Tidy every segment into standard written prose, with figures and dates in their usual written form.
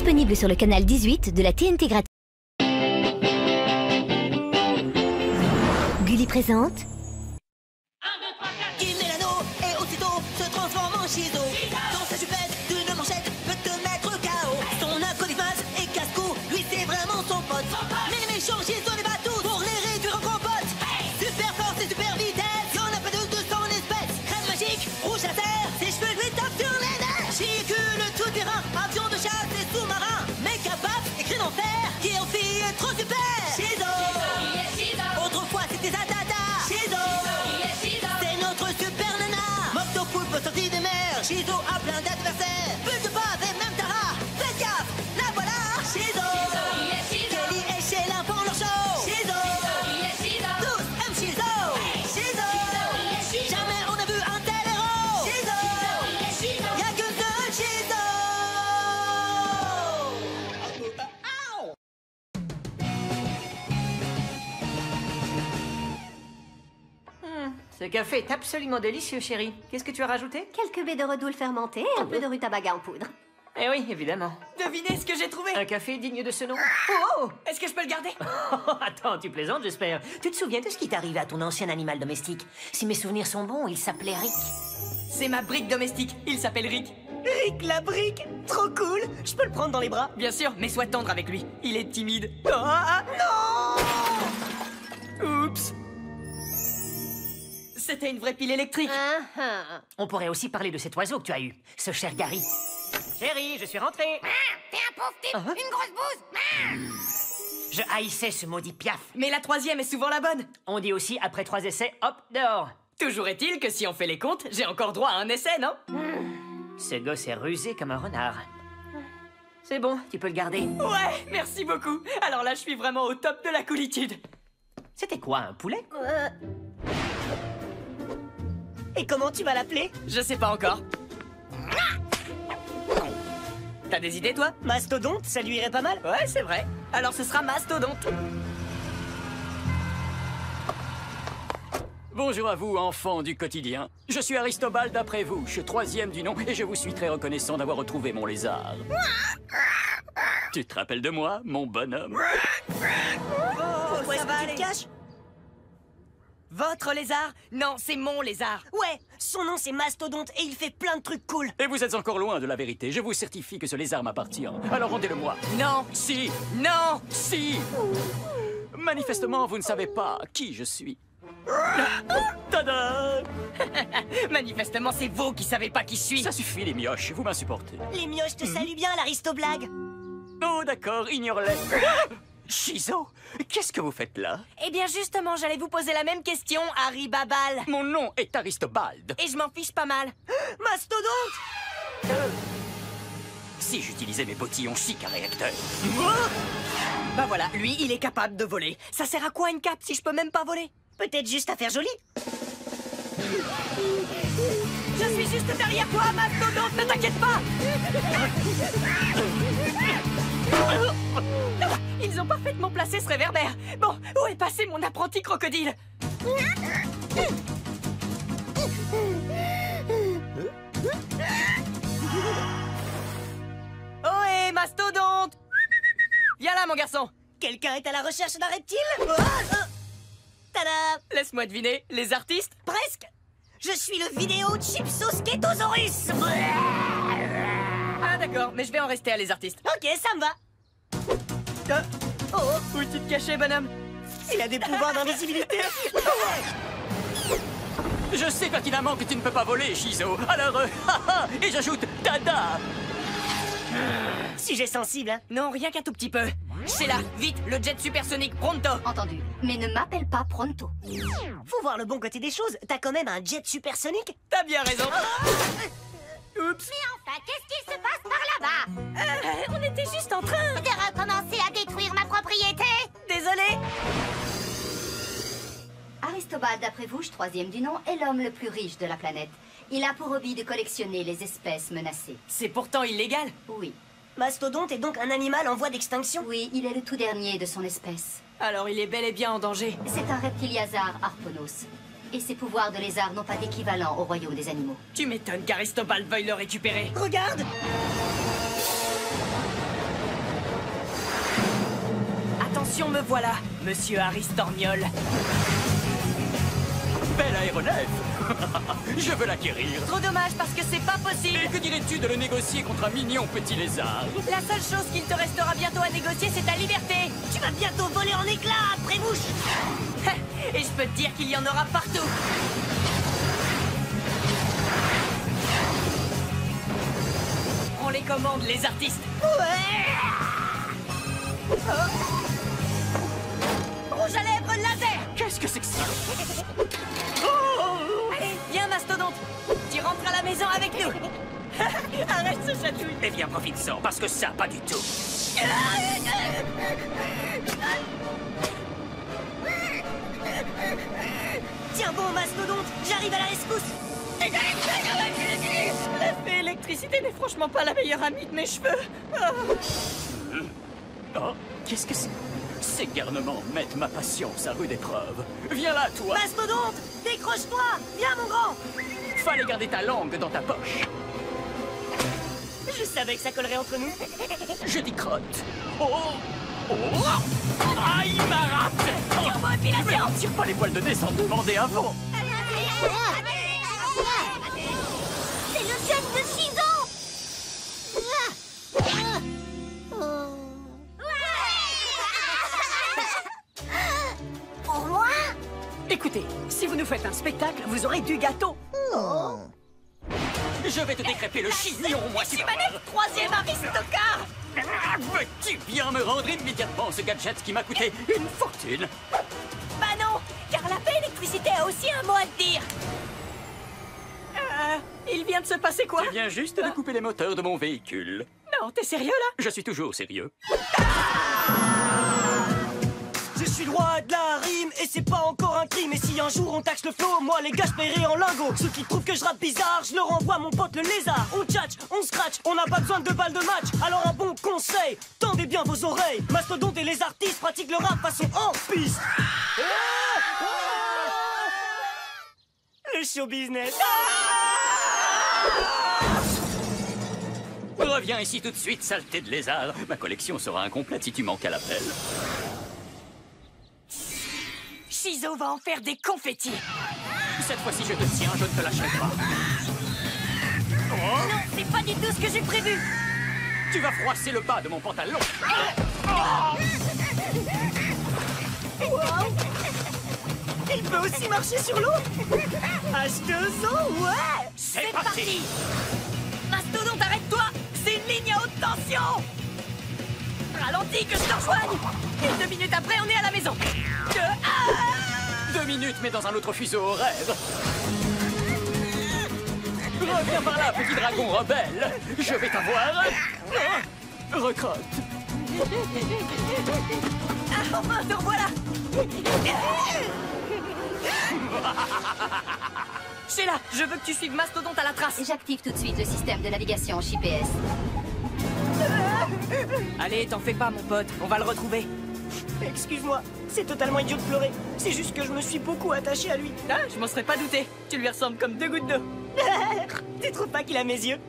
Disponible sur le canal 18 de la TNT gratuite. Gulli présente. Qui met l'anneau et aussitôt se transforme en Shizo. Dans sa chupette d'une manchette peut te mettre KO. Son acolyphase et casse-cou, lui c'est vraiment son pote. Mais les méchants Shizo les bat tous pour les réduire en compote. Super force et super vitesse, y'en a pas deux de son espèce. Crème magique, rouge à terre, ses cheveux lui tapent sur les nerfs. Véhicule tout terrain, avion de chasse et sous-marin. Mec à baf, écrit en fer, qui en fille est trop super. Shizo, autrefois c'était Zadada. Shizo, c'est notre super nana. Moctopoulpe sorti des mers, Shizo a plein d'adversaires. Plus de base et même Tara, faites gaffe, la voilà. Shizo, Kelly et Sheila font leur show. Shizo, tous aiment Shizo. Shizo, jamais on a vu un tel héros. Shizo, y'a qu'une seule Shizo. Ce café est absolument délicieux, chérie. Qu'est-ce que tu as rajouté? Quelques baies de redoule fermentées et un peu de rutabaga en poudre. Eh oui, évidemment. Devinez ce que j'ai trouvé. Un café digne de ce nom. Oh, est-ce que je peux le garder? Oh, attends, tu plaisantes, j'espère. Tu te souviens de ce qui t'est arrivé à ton ancien animal domestique? Si mes souvenirs sont bons, il s'appelait Rick. C'est ma brique domestique, il s'appelle Rick. Rick la brique, trop cool. Je peux le prendre dans les bras? Bien sûr, mais sois tendre avec lui. Il est timide. Ah non! Oups. C'était une vraie pile électrique. On pourrait aussi parler de cet oiseau que tu as eu, ce cher Gary. Chérie, je suis rentré. T'es un pauvre type, une grosse bouse. Je haïssais ce maudit piaf. Mais la troisième est souvent la bonne. On dit aussi, après 3 essais, hop, dehors. Toujours est-il que si on fait les comptes, j'ai encore droit à un essai, non? Ce gosse est rusé comme un renard. C'est bon, tu peux le garder. Ouais, merci beaucoup. Alors là, je suis vraiment au top de la coolitude. C'était quoi, un poulet? Et comment tu vas l'appeler? Je sais pas encore. T'as des idées, toi? Mastodonte, ça lui irait pas mal? Ouais, c'est vrai. Alors ce sera Mastodonte. Bonjour à vous, enfants du quotidien. Je suis Aristobald d'après vous, je suis 3e du nom et je vous suis très reconnaissant d'avoir retrouvé mon lézard. Tu te rappelles de moi, mon bonhomme? Pourquoi est-ce que tu te caches? Votre lézard? Non, c'est mon lézard. Ouais, son nom c'est Mastodonte et il fait plein de trucs cool. Et vous êtes encore loin de la vérité, je vous certifie que ce lézard m'appartient. Alors rendez-le-moi. Non, Si, non. si. Manifestement, vous ne savez pas qui je suis. Tada! Manifestement, c'est vous qui savez pas qui je suis. Ça suffit, les mioches, vous m'insupportez. Les mioches te saluent bien, l'Aristoblague. Oh, d'accord, ignore-les. Shizo, qu'est-ce que vous faites là? Eh bien, justement, j'allais vous poser la même question, Harry Babal. Mon nom est Aristobald. Et je m'en fiche pas mal. Mastodonte! Si j'utilisais mes bottillons chic à réacteur. Bah voilà, lui, il est capable de voler. Ça sert à quoi une cape si je peux même pas voler? Peut-être juste à faire joli. Je suis juste derrière toi, Mastodonte, ne t'inquiète pas. Ils ont parfaitement placé ce réverbère. Bon, où est passé mon apprenti crocodile? Ohé, Mastodonte! Viens là, mon garçon. Quelqu'un est à la recherche d'un reptile? Tada! Laisse-moi deviner, les artistes? Presque! Je suis le vidéo Chipsosketosaurus! Ah d'accord, mais je vais en rester à les artistes. Ok, ça me va. Où tu te cachais, bonhomme? Il a des pouvoirs d'invisibilité. Je sais pertinemment que tu ne peux pas voler, Shizo. Alors, et j'ajoute Tada! Sujet sensible, hein? Non, rien qu'un tout petit peu. C'est là, vite, le jet supersonique, pronto! Entendu. Mais ne m'appelle pas Pronto. Faut voir le bon côté des choses, t'as quand même un jet supersonique? T'as bien raison. Oups. Mais enfin, qu'est-ce qui se passe par là-bas? On était juste en train. De recommencer à détruire ma propriété? Désolé. Aristobald, d'après vous, 3e du nom, est l'homme le plus riche de la planète. Il a pour hobby de collectionner les espèces menacées. C'est pourtant illégal. Oui. Mastodonte est donc un animal en voie d'extinction? Oui, il est le tout dernier de son espèce. Alors il est bel et bien en danger. C'est un reptiliazar Harponos. Et ses pouvoirs de lézard n'ont pas d'équivalent au royaume des animaux. Tu m'étonnes qu'Aristobald veuille le récupérer. Regarde! attention, me voilà, monsieur Aristorniol. Bel aéronef. Je veux l'acquérir. Trop dommage parce que c'est pas possible. Et que dirais-tu de le négocier contre un mignon petit lézard? La seule chose qu'il te restera bientôt à négocier, c'est ta liberté. Tu vas bientôt voler en éclats, Prémouche. Et je peux te dire qu'il y en aura partout. Prends les commandes, les artistes. Rouge à lèvres laser. Qu'est-ce que c'est que ça? Allez, viens, mastodonte. Tu rentres à la maison avec nous. Arrête ce chatouille. Eh bien, profite-en, parce que ça, pas du tout. Tiens bon, mastodonte, j'arrive à la rescousse. L'effet électricité n'est franchement pas la meilleure amie de mes cheveux. Oh, qu'est-ce que c'est? Ces garnements mettent ma patience à rude épreuve. Viens là, toi. Mastodonte, décroche-toi. Viens, mon grand. Fallait garder ta langue dans ta poche. Je savais que ça collerait entre nous. Je dis crotte. Oh! Oh! Aïe, ma rate! Turbo-épilation. Mais tire pas les poils de nez sans demander avant. C'est le chef de Shizo. Pour moi? Écoutez, si vous nous faites un spectacle, vous aurez du gâteau. Je vais te décréper le chignon, moi, si Troisième aristocar. Veux-tu bien me rendre immédiatement ce gadget qui m'a coûté une fortune? Bah non, car la paix électricité a aussi un mot à te dire. Il vient de se passer quoi? Tu viens juste de couper les moteurs de mon véhicule. Non, t'es sérieux là? Je suis toujours sérieux. Je suis le roi de la rime et c'est pas encore un crime. Et si un jour on taxe le flow, moi les gars je paierai en lingots. Ceux qui trouvent que je rappe bizarre, je leur envoie mon pote le lézard. On tchatch, on scratch, on n'a pas besoin de balles de match. Alors un bon conseil, tendez bien vos oreilles. Mastodonte et les artistes pratiquent le rap façon hors piste. Le show business. Reviens ici tout de suite, saleté de lézard. Ma collection sera incomplète si tu manques à l'appel. Shizo va en faire des confettis. Cette fois-ci, je te tiens, je ne te lâcherai pas. Non, c'est pas du tout ce que j'ai prévu. Tu vas froisser le bas de mon pantalon. Il peut aussi marcher sur l'eau. H2O, ouais. C'est parti. Mastodonte, arrête-toi. C'est une ligne à haute tension. Ralentis que je te rejoigne. Et 2 minutes après, on est à la maison. 2 minutes, mais dans un autre fuseau horaire. Reviens par là, petit dragon rebelle. Je vais t'avoir. Recrotte. Ah, enfin, te revoilà. Sheila, je veux que tu suives Mastodonte à la trace. J'active tout de suite le système de navigation JPS. Allez, t'en fais pas, mon pote. On va le retrouver. Excuse-moi, c'est totalement idiot de pleurer. C'est juste que je me suis beaucoup attaché à lui. Ah, je m'en serais pas douté. Tu lui ressembles comme 2 gouttes d'eau. Tu trouves pas qu'il a mes yeux?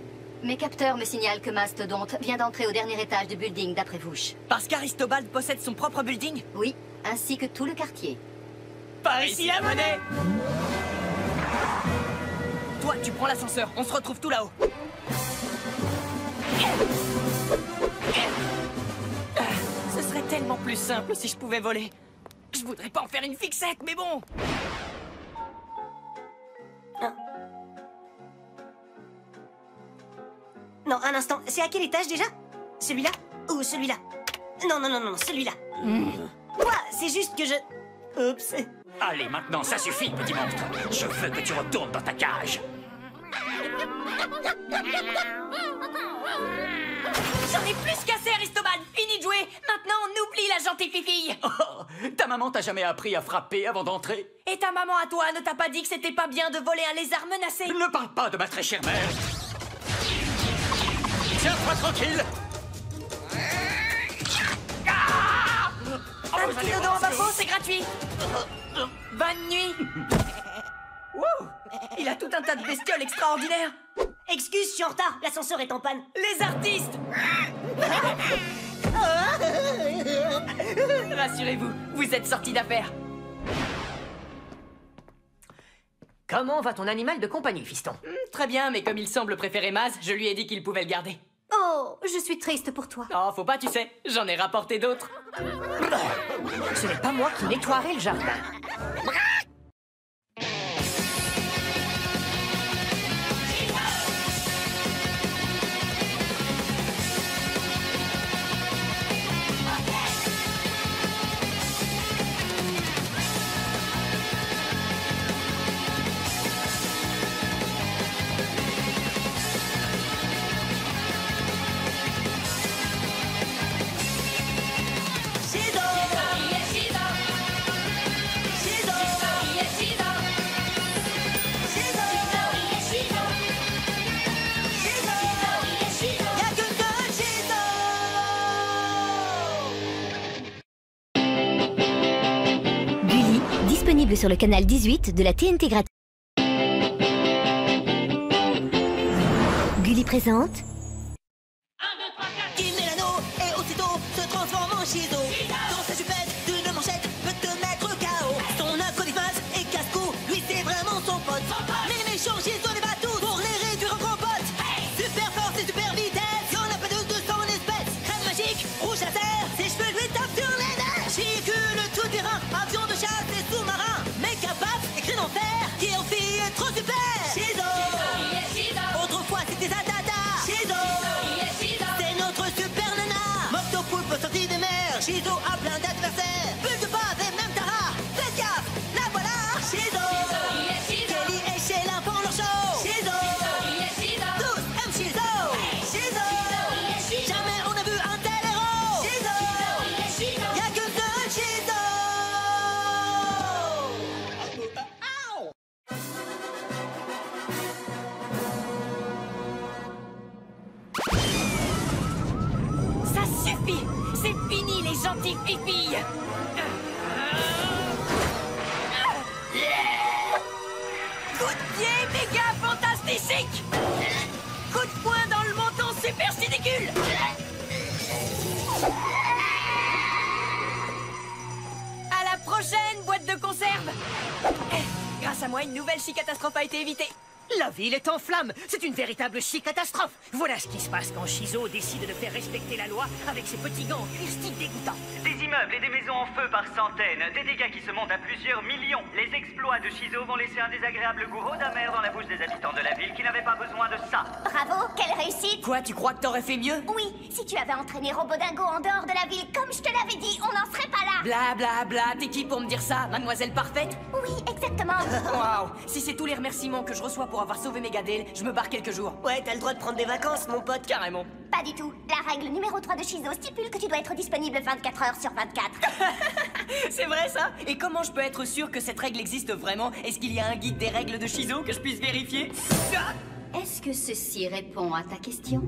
Mes capteurs me signalent que Mastodonte vient d'entrer au dernier étage du building d'après Vouche. Parce qu'Aristobald possède son propre building? Oui, ainsi que tout le quartier. Par ici la monnaie. Toi, tu prends l'ascenseur. On se retrouve tout là-haut. Ce serait tellement plus simple si je pouvais voler. Je voudrais pas en faire une fixette, mais bon. Non, un instant, c'est à quel étage déjà? Celui-là ou celui-là? Non, celui-là. Quoi? C'est juste que je... Oups. Allez, maintenant, ça suffit, petit monstre. Je veux que tu retournes dans ta cage. J'en ai plus qu'assez, Aristobald. Fini de jouer. Maintenant, on oublie la gentille fille. Oh, ta maman t'a jamais appris à frapper avant d'entrer? Et ta maman à toi ne t'a pas dit que c'était pas bien de voler un lézard menacé? Ne parle pas de ma très chère mère. Tiens-toi tranquille. Un petit dodo en bafo, c'est gratuit. Bonne nuit. Wow, il a tout un tas de bestioles extraordinaires. Excuse, je suis en retard, l'ascenseur est en panne. Les artistes. Rassurez-vous, vous êtes sortis d'affaire. Comment va ton animal de compagnie, fiston? Très bien, mais comme il semble préférer Maz, je lui ai dit qu'il pouvait le garder. Oh, je suis triste pour toi. Oh, faut pas, tu sais, j'en ai rapporté d'autres. Ce n'est pas moi qui nettoierai le jardin. Gulli, disponible sur le canal 18 de la TNT gratuite. Gulli présente Il met l'anneau et aussitôt se transforme en Shizo. Dans sa chupette d'une manchette peut te mettre KO. Son acolyte et casse-cou, lui c'est vraiment son pote. Mais les méchants Shizo les bat tous pour les réduire en grands potes. Super force et super vitesse, y'en a pas de 200 espèces. Crème magique, rouge à terre, ses cheveux lui tapent sur les nerfs. Chicule tout terrain, avion de chasse et sous-marin. Méga paf et crine en fer, qui en fille est trop super. Shizo, autrefois c'était Zatata. Shizo, c'est notre super nana. Moctopoulpe sorti des mers. Shizo a plein d'adversaires. Bulle de bave et même Tara. Faites gaffe, la voilà. Shizo, Kelly et Sheila font leur show. Shizo, tous aiment Shizo. Shizo, jamais on a vu un tel héros. Shizo, y'a que deux Shizo. Ça suffit! C'est fini, les gentilles filles! Coup de pied méga fantastique! Coup de poing dans le menton super sidicule! À la prochaine, boîte de conserve! Grâce à moi, une nouvelle catastrophe a été évitée. La ville est en flammes. C'est une véritable catastrophe. Voilà ce qui se passe quand Shizo décide de faire respecter la loi avec ses petits gants en cuir style dégoûtants. Des immeubles et des maisons en feu par centaines, des dégâts qui se montent à plusieurs millions. Les exploits de Shizo vont laisser un désagréable goût amer dans la bouche des habitants de la ville qui n'avaient pas besoin de ça. Bravo, quelle réussite! Quoi, tu crois que t'aurais fait mieux? Oui, si tu avais entraîné Robodingo en dehors de la ville comme je te l'avais dit, on n'en serait pas là! Bla bla bla, t'es qui pour me dire ça, mademoiselle parfaite? Oui, exactement! Waouh, si c'est tous les remerciements que je reçois pour avoir sauvé Megadale, je me barre quelques jours. Ouais, t'as le droit de prendre des vacances, mon pote. Carrément. Pas du tout. La règle numéro 3 de Shizo stipule que tu dois être disponible 24 heures sur 24. C'est vrai ça? Et comment je peux être sûr que cette règle existe vraiment? Est-ce qu'il y a un guide des règles de Shizo que je puisse vérifier? Est-ce que ceci répond à ta question?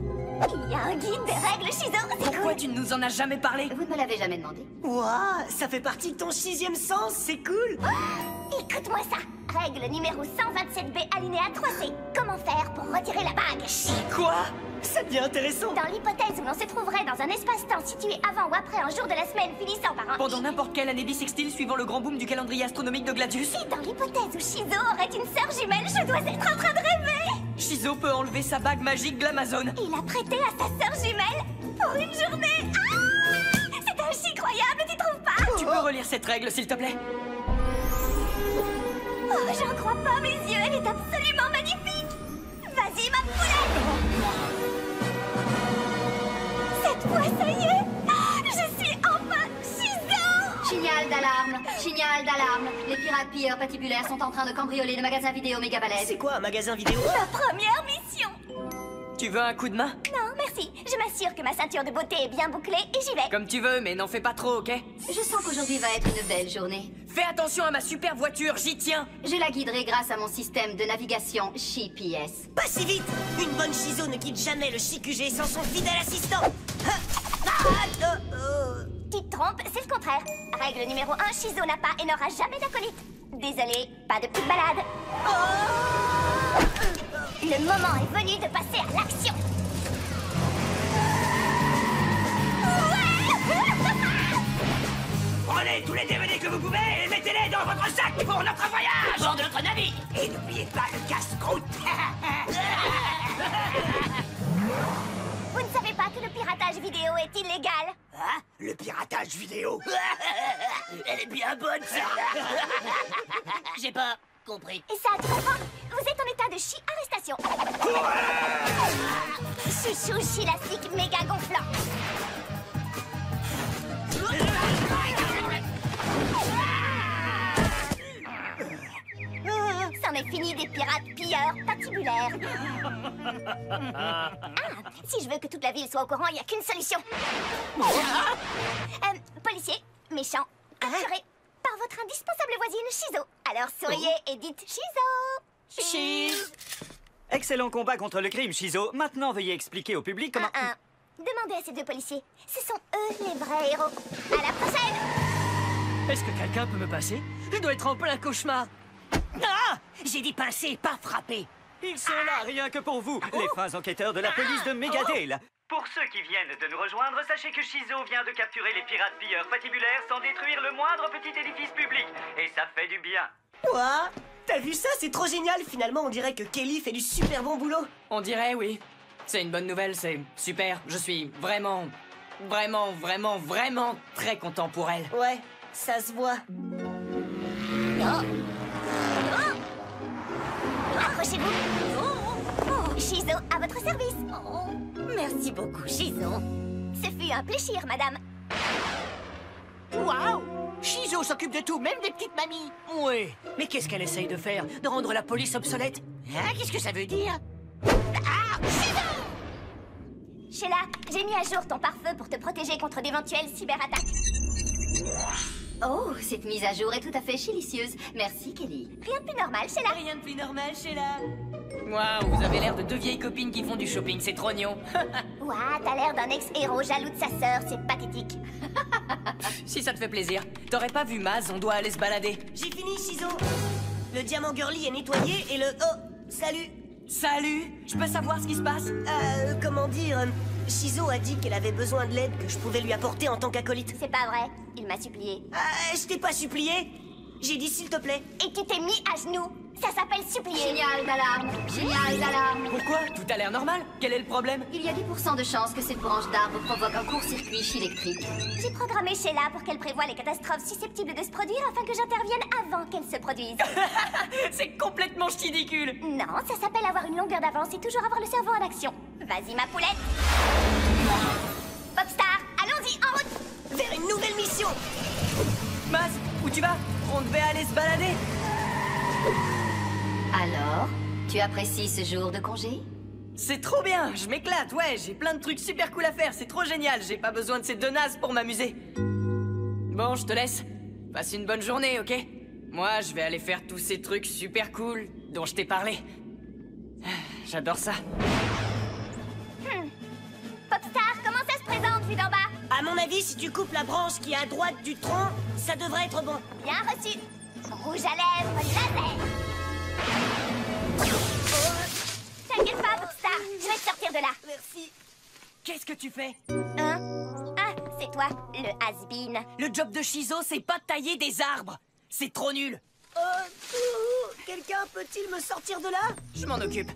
Il y a un guide des règles Shizo, c'est Pourquoi cool! tu ne nous en as jamais parlé? Vous ne me l'avez jamais demandé. Ouah, ça fait partie de ton 6e sens, c'est cool. Écoute-moi ça! Règle numéro 127B alinéa 3C. Comment faire pour retirer la bague? Quoi? Ça devient intéressant. Dans l'hypothèse où l'on se trouverait dans un espace-temps situé avant ou après un jour de la semaine finissant par un... Pendant n'importe quelle année bissextile suivant le grand boom du calendrier astronomique de Gladius? Et dans l'hypothèse où Shizo aurait une sœur jumelle, je dois être en train de rêver! Shizo peut enlever sa bague magique de l'Amazon. Il a prêté à sa sœur jumelle pour une journée. Ah, c'est incroyable, tu trouves pas? Tu peux relire cette règle, s'il te plaît? Oh, j'en crois pas mes yeux, elle est absolument magnifique. Vas-y, ma poulette. Cette fois, ça y est. Je suis enfin Shizo. Signal d'alarme! Signal d'alarme! Les pirates pilleurs patibulaires sont en train de cambrioler le magasin vidéo méga balèze. C'est quoi un magasin vidéo? Ma première mission. Tu veux un coup de main? Non, merci. Je m'assure que ma ceinture de beauté est bien bouclée et j'y vais. Comme tu veux, mais n'en fais pas trop, ok? Je sens qu'aujourd'hui va être une belle journée. Fais attention à ma super voiture, j'y tiens! Je la guiderai grâce à mon système de navigation GPS. Pas si vite. Une bonne Shizo ne quitte jamais le CQG sans son fidèle assistant. Tu te trompes, c'est le contraire. Règle numéro 1, Shizo n'a pas et n'aura jamais d'acolyte. Désolé, pas de petite balade. Le moment est venu de passer à l'action. pour notre voyage! Bord de notre navire! Et n'oubliez pas le casse-croûte! Vous ne savez pas que le piratage vidéo est illégal? Hein? Le piratage vidéo? Elle est bien bonne, ça! J'ai pas compris. Et ça, tu comprends? Vous êtes en état de chi-arrestation. Chouchou chilastique méga gonflant. C'en est fini des pirates pilleurs patibulaires. Ah, si je veux que toute la ville soit au courant, il n'y a qu'une solution. Policier, méchant, capturé par votre indispensable voisine Shizo. Alors souriez et dites Shizo. Chiz. Excellent combat contre le crime, Shizo. Maintenant, veuillez expliquer au public comment... Demandez à ces deux policiers. Ce sont eux les vrais héros. À la prochaine. Est-ce que quelqu'un peut me passer? Je dois être en plein cauchemar. Ah! J'ai dit pincer, pas frapper. Ils sont là, rien que pour vous, les fins enquêteurs de la police de Megadale. Pour ceux qui viennent de nous rejoindre, sachez que Shizo vient de capturer les pirates pilleurs patibulaires sans détruire le moindre petit édifice public. Et ça fait du bien. Ouah, t'as vu ça? C'est trop génial. Finalement, on dirait que Kelly fait du super bon boulot. On dirait, oui. C'est une bonne nouvelle, c'est super. Je suis vraiment très content pour elle. Ouais, ça se voit. Approchez-vous. Shizo, à votre service. Merci beaucoup, Shizo. Ce fut un plaisir, madame. Waouh! Shizo s'occupe de tout, même des petites mamies. Oui. Mais qu'est-ce qu'elle essaye de faire? De rendre la police obsolète? Hein? Qu'est-ce que ça veut dire? Ah, Sheila, j'ai mis à jour ton pare-feu pour te protéger contre d'éventuelles cyberattaques. Oh, cette mise à jour est tout à fait délicieuse. Merci, Kelly. Rien de plus normal, Sheila. Rien de plus normal, Sheila. Waouh, vous avez l'air de deux vieilles copines qui font du shopping, c'est trop mignon. Ouah, t'as l'air d'un ex-héros jaloux de sa sœur, c'est pathétique. Si ça te fait plaisir. T'aurais pas vu Maz, on doit aller se balader. J'ai fini, Shizo. Le diamant girly est nettoyé et le... Oh, salut. Salut. Je peux savoir ce qui se passe? Comment dire... Shizo a dit qu'elle avait besoin de l'aide que je pouvais lui apporter en tant qu'acolyte. C'est pas vrai, il m'a supplié. Je t'ai pas supplié. J'ai dit s'il te plaît. Et tu t'es mis à genoux. Ça s'appelle supplier. Signal d'alarme. Signal d'alarme. Pourquoi? Tout a l'air normal. Quel est le problème? Il y a 10% de chances que cette branche d'arbre provoque un court-circuit électrique. J'ai programmé Sheila pour qu'elle prévoie les catastrophes susceptibles de se produire afin que j'intervienne avant qu'elles se produisent. C'est complètement ridicule. Non, ça s'appelle avoir une longueur d'avance et toujours avoir le cerveau en action. Vas-y, ma poulette. Popstar, allons-y, en route. Vers une nouvelle mission. Maz, où tu vas? On devait aller se balader. Alors, tu apprécies ce jour de congé? C'est trop bien, je m'éclate, ouais, j'ai plein de trucs super cool à faire, c'est trop génial, j'ai pas besoin de ces deux nazes pour m'amuser. Bon, je te laisse. Passe une bonne journée, ok? Moi, je vais aller faire tous ces trucs super cool dont je t'ai parlé. J'adore ça. Popstar, comment ça se présente vu d'en bas? À mon avis, si tu coupes la branche qui est à droite du tronc, ça devrait être bon. Bien reçu. Rouge à lèvres, laser. T'inquiète pas, Popstar, je vais te sortir de là. Merci. Qu'est-ce que tu fais? Hein? Ah, c'est toi, le has-been. Le job de Shizo, c'est pas tailler des arbres. C'est trop nul. Quelqu'un peut-il me sortir de là? Je m'en occupe.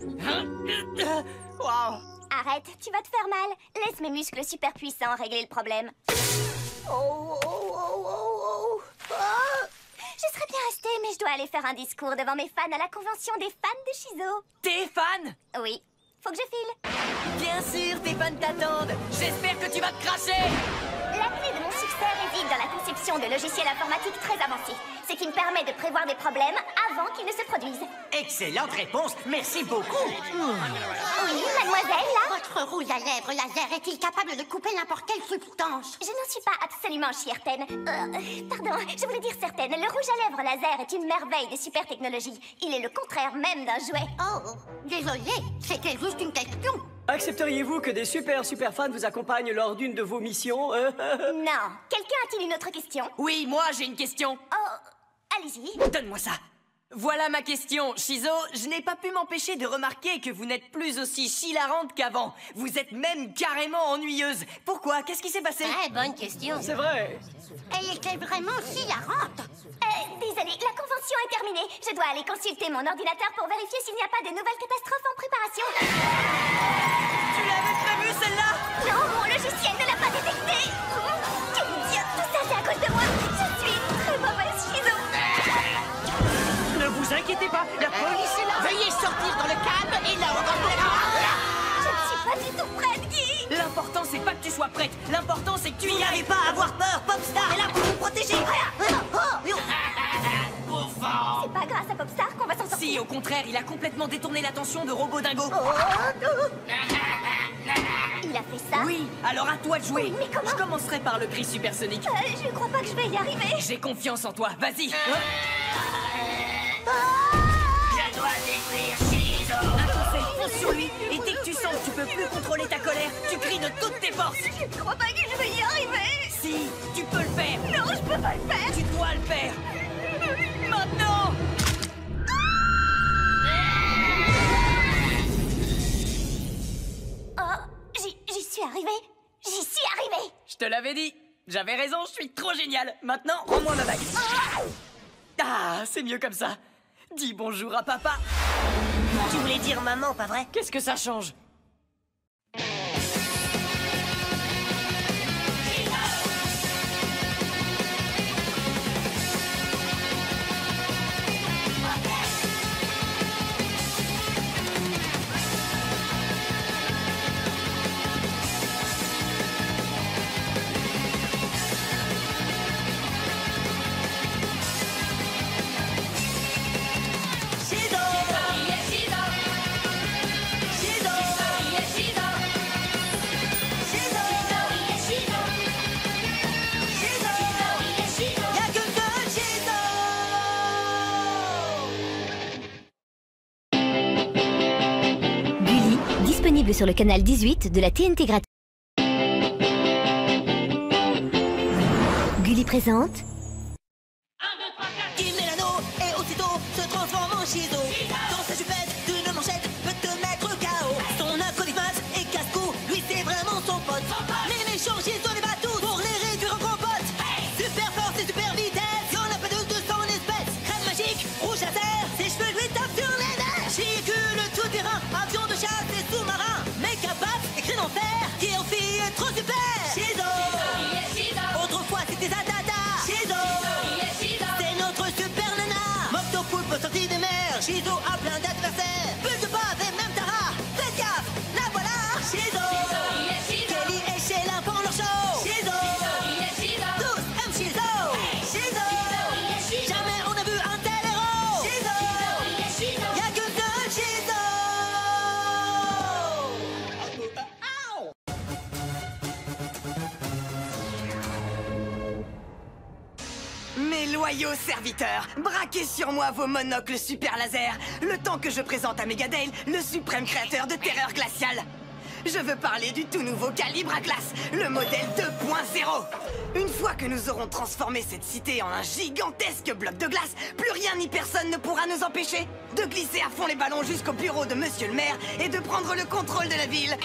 Waouh. Arrête, tu vas te faire mal. Laisse mes muscles super puissants régler le problème. Je serais bien restée, mais je dois aller faire un discours devant mes fans à la convention des fans de Shizo. Tes fans? Oui, faut que je file. Bien sûr, tes fans t'attendent. J'espère que tu vas te cracher. La clé de mon succès réside dans la conception de logiciels informatiques très avancés, ce qui me permet de prévoir des problèmes avant qu'ils ne se produisent. Excellente réponse, merci beaucoup. Oui, mademoiselle, là? Votre rouge à lèvres laser est-il capable de couper n'importe quelle substance? Je n'en suis pas absolument certaine. Pardon, je voulais dire certaine. Le rouge à lèvres laser est une merveille de super technologie. Il est le contraire même d'un jouet. Oh, désolé, c'était juste une question. Accepteriez-vous que des super fans vous accompagnent lors d'une de vos missions? Non. Quelqu'un a-t-il une autre question? Oui, moi j'ai une question. Oh, allez-y. Donne-moi ça. Voilà ma question, Shizo. Je n'ai pas pu m'empêcher de remarquer que vous n'êtes plus aussi hilarante qu'avant. Vous êtes même carrément ennuyeuse. Pourquoi? Qu'est-ce qui s'est passé? Très bonne question. C'est vrai. Elle était vraiment hilarante. Désolée, la convention est terminée. Je dois aller consulter mon ordinateur pour vérifier s'il n'y a pas de nouvelles catastrophes en préparation. Tu l'avais prévu celle-là? Non, mon logiciel ne l'a pas détecté. Quel idiot, tout ça c'est à cause de moi. Je suis une très mauvaise Shizo. Ne vous inquiétez pas, la police est là. Veuillez sortir dans le calme et l'ordre plaira. Je ne suis pas du tout prête, Guy. L'important c'est pas que tu sois prête. L'important c'est que tu Vous y n'avez ailles. pas à avoir peur, Popstar est là pour vous protéger. C'est pas grâce à Popstar qu'on va s'en sortir. Si, au contraire, il a complètement détourné l'attention de Robot Dingo. Il a fait ça? Oui, alors à toi de jouer. Oui, mais comment? Je commencerai par le cri supersonique. Je crois pas que je vais y arriver. J'ai confiance en toi, vas-y. Je dois détruire Shizo. Un conseil, fonce sur lui. Et dès que tu sens que tu peux plus contrôler ta colère, tu cries de toutes tes forces. Je crois pas que je vais y arriver. Si, tu peux le faire. Non, je peux pas le faire. Tu dois le faire. Maintenant. Oh, j'y suis arrivée. J'y suis arrivée. Je te l'avais dit. J'avais raison, je suis trop génial. Maintenant, rends-moi ma bague. Ah, c'est mieux comme ça. Dis bonjour à papa. Tu voulais dire maman, pas vrai? Qu'est-ce que ça change? Disponible sur le canal 18 de la TNT gratuite. Gulli présente. Il met l'anneau et aussitôt se transforme en Shizo. Dans sa jupette d'une manchette peut te mettre KO. Son acolyte Max et casse-cou, lui c'est vraiment son pote. Les méchants Shizo les bat tous pour les réduire en compote. Super force et super vitesse, y'en a pas de 200 espèces. Crème magique, rouge à terre, ses cheveux lui tapent sur les nerfs. Véhicule tout terrain, avion de chasse et sous-marin. Méca bat, écrit en fer, qui en fille est trop super. Shizo, autrefois c'était Zadada. Shizo, c'est notre super nana. Moctopoulpe sorti des mers, Shizo a plein d'adversaires. Plus de base et même Tara, faites gaffe, la voilà. Shizo, Kelly et Sheila font leur show. Shizo, tous aiment Shizo. Shizo, jamais on a vu un tel héros. Shizo, y'a que deux Shizo. Mes loyaux serviteurs, braquez sur moi vos monocles super laser, le temps que je présente à Megadale le suprême créateur de terreur glaciale. Je veux parler du tout nouveau calibre à glace, le modèle 2.0. Une fois que nous aurons transformé cette cité en un gigantesque bloc de glace, plus rien ni personne ne pourra nous empêcher de glisser à fond les ballons jusqu'au bureau de Monsieur le maire et de prendre le contrôle de la ville.